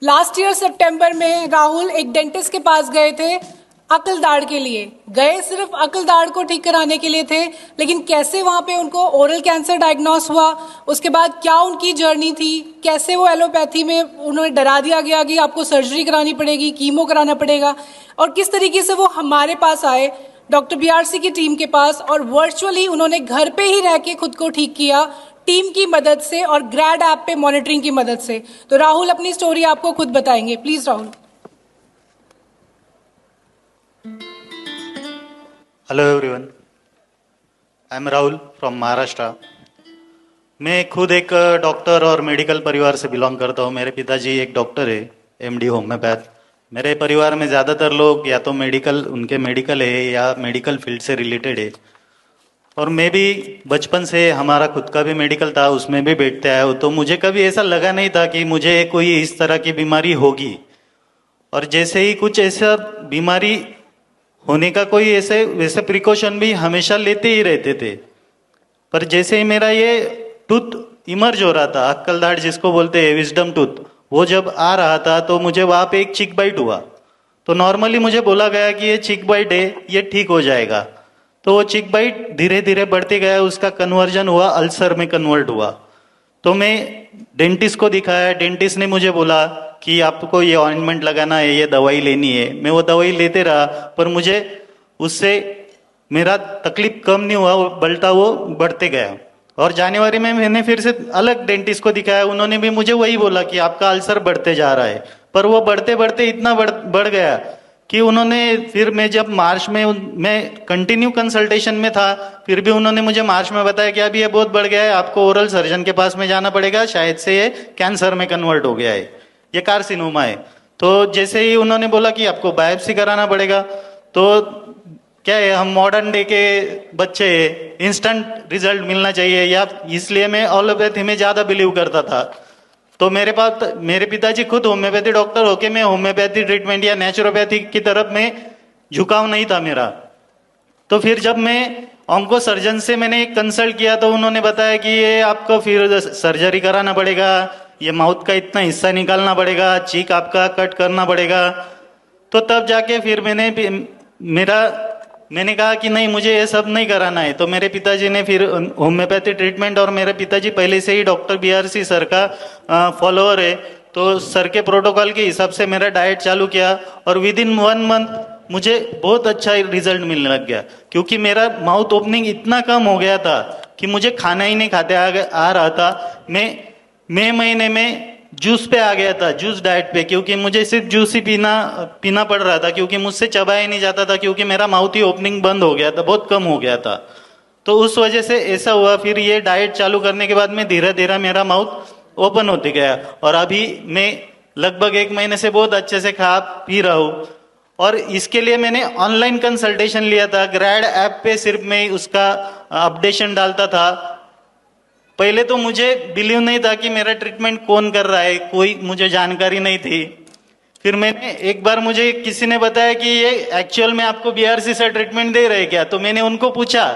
Last year सितंबर में राहुल एक dentist के पास गए थे अकल दाढ़ के लिए। गए सिर्फ अकल दाढ़ को ठीक कराने के लिए थे, लेकिन कैसे वहां पे उनको ओरल कैंसर डायग्नोस हुआ, उसके बाद क्या उनकी जर्नी थी, कैसे वो एलोपैथी में उन्हें डरा दिया गया कि आपको सर्जरी करानी पड़ेगी, कीमो कराना पड़ेगा, और किस तरीके से वो हमारे पास आए डॉक्टर बीआरसी की टीम के पास, और वर्चुअली उन्होंने घर पे ही रह के खुद को ठीक किया टीम की मदद से और ग्रैड ऐप पे मॉनिटरिंग की मदद से। तो राहुल अपनी स्टोरी आपको खुद बताएंगे। Please Rahul. Hello everyone, I am Rahul from Maharashtra. मैं खुद एक डॉक्टर और मेडिकल परिवार से बिलोंग करता हूँ। मेरे पिताजी एक डॉक्टर है, एमडी होम्योपैथ। मेरे परिवार में ज़्यादातर लोग या तो उनके मेडिकल है या मेडिकल फील्ड से रिलेटेड है, और मैं भी बचपन से हमारा खुद का भी मेडिकल था, उसमें भी बैठते आया हूँ। तो मुझे कभी ऐसा लगा नहीं था कि मुझे कोई इस तरह की बीमारी होगी, और जैसे ही कुछ ऐसा बीमारी होने का कोई वैसे प्रिकॉशन भी हमेशा लेते ही रहते थे। पर जैसे ही मेरा ये टूथ इमर्ज हो रहा था, अक्कल दाढ़ जिसको बोलते हैं, विजडम टूथ, वो जब आ रहा था तो मुझे वहाँ पे एक चिक बाइट हुआ। तो नॉर्मली मुझे बोला गया कि ये चिक बाइट है, ये ठीक हो जाएगा। तो वो चिक बाइट धीरे धीरे बढ़ते गया, उसका कन्वर्जन हुआ, अल्सर में कन्वर्ट हुआ। तो मैं डेंटिस्ट को दिखाया, डेंटिस्ट ने मुझे बोला कि आपको ये ऑइंटमेंट लगाना है, ये दवाई लेनी है। मैं वो दवाई लेते रहा, पर मुझे उससे मेरा तकलीफ कम नहीं हुआ, वो बढ़ते गया। और जनवरी में मैंने फिर से अलग डेंटिस्ट को दिखाया, उन्होंने भी मुझे वही बोला कि आपका अल्सर बढ़ते जा रहा है। पर वो बढ़ते बढ़ते इतना बढ़ गया कि उन्होंने फिर मैं जब मार्च में मैं कंटिन्यू कंसल्टेशन में था, फिर भी उन्होंने मुझे मार्च में बताया कि अभी ये बहुत बढ़ गया है, आपको ओरल सर्जन के पास में जाना पड़ेगा, शायद से ये कैंसर में कन्वर्ट हो गया है, ये कार्सिनोमा है। तो जैसे ही उन्होंने बोला कि आपको बायोप्सी कराना पड़ेगा, तो क्या है, हम मॉडर्न डे के बच्चे, इंस्टेंट रिजल्ट मिलना चाहिए, या इसलिए मैं एलोपैथी में ज़्यादा बिलीव करता था। तो मेरे पिताजी खुद होम्योपैथी डॉक्टर होके मैं होम्योपैथी ट्रीटमेंट या नेचुरोपैथी की तरफ में झुकाव नहीं था मेरा। तो फिर जब मैं ऑन्को सर्जन से मैंने कंसल्ट किया, तो उन्होंने बताया कि ये आपको फिर सर्जरी कराना पड़ेगा, ये माउथ का इतना हिस्सा निकालना पड़ेगा, चीक आपका कट करना पड़ेगा। तो तब जाके फिर मैंने कहा कि नहीं, मुझे ये सब नहीं कराना है। तो मेरे पिताजी ने फिर होम्योपैथी ट्रीटमेंट, और मेरे पिताजी पहले से ही डॉक्टर बीआरसी सर का फॉलोअर है, तो सर के प्रोटोकॉल के हिसाब से मेरा डाइट चालू किया, और विद इन 1 मंथ मुझे बहुत अच्छा रिजल्ट मिलने लग गया। क्योंकि मेरा माउथ ओपनिंग इतना कम हो गया था कि मुझे खाना ही नहीं खाते आ रहा था। मैं मई महीने में जूस पे आ गया था, जूस डाइट पे, क्योंकि मुझे सिर्फ जूस ही पीना पड़ रहा था, क्योंकि मुझसे चबाया नहीं जाता था, क्योंकि मेरा माउथ ही ओपनिंग बंद हो गया था, बहुत कम हो गया था। तो उस वजह से ऐसा हुआ। फिर ये डाइट चालू करने के बाद में धीरे धीरे मेरा माउथ ओपन होते गया, और अभी मैं लगभग 1 महीने से बहुत अच्छे से खा पी रहा हूँ। और इसके लिए मैंने ऑनलाइन कंसल्टेशन लिया था, ग्रैड ऐप पे सिर्फ मैं उसका अपडेशन डालता था। पहले तो मुझे बिलीव नहीं था कि मेरा ट्रीटमेंट कौन कर रहा है, कोई मुझे जानकारी नहीं थी। फिर मैंने एक बार, मुझे किसी ने बताया कि ये एक्चुअल में आपको बीआरसी सर ट्रीटमेंट दे रहे क्या। तो मैंने उनको पूछा,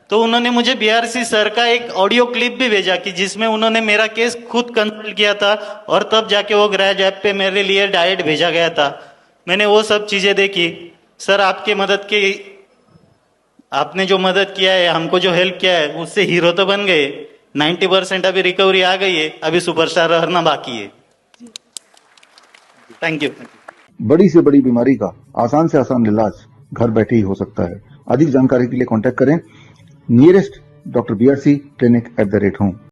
तो उन्होंने मुझे बीआरसी सर का एक ऑडियो क्लिप भी भेजा कि जिसमें उन्होंने मेरा केस खुद कंसल्ट किया था, और तब जाके वो ग्रैड ऐप पे मेरे लिए डाइट भेजा गया था। मैंने वो सब चीजें देखी। सर आपने जो मदद किया है, हमको जो हेल्प किया है, उससे हीरो तो बन गए। 90% अभी रिकवरी आ गई है, अभी सुपरस्टार रहना बाकी है। Thank you. बड़ी से बड़ी बीमारी का आसान से आसान इलाज घर बैठे ही हो सकता है। अधिक जानकारी के लिए कांटेक्ट करें nearest doctor BRC clinic @home।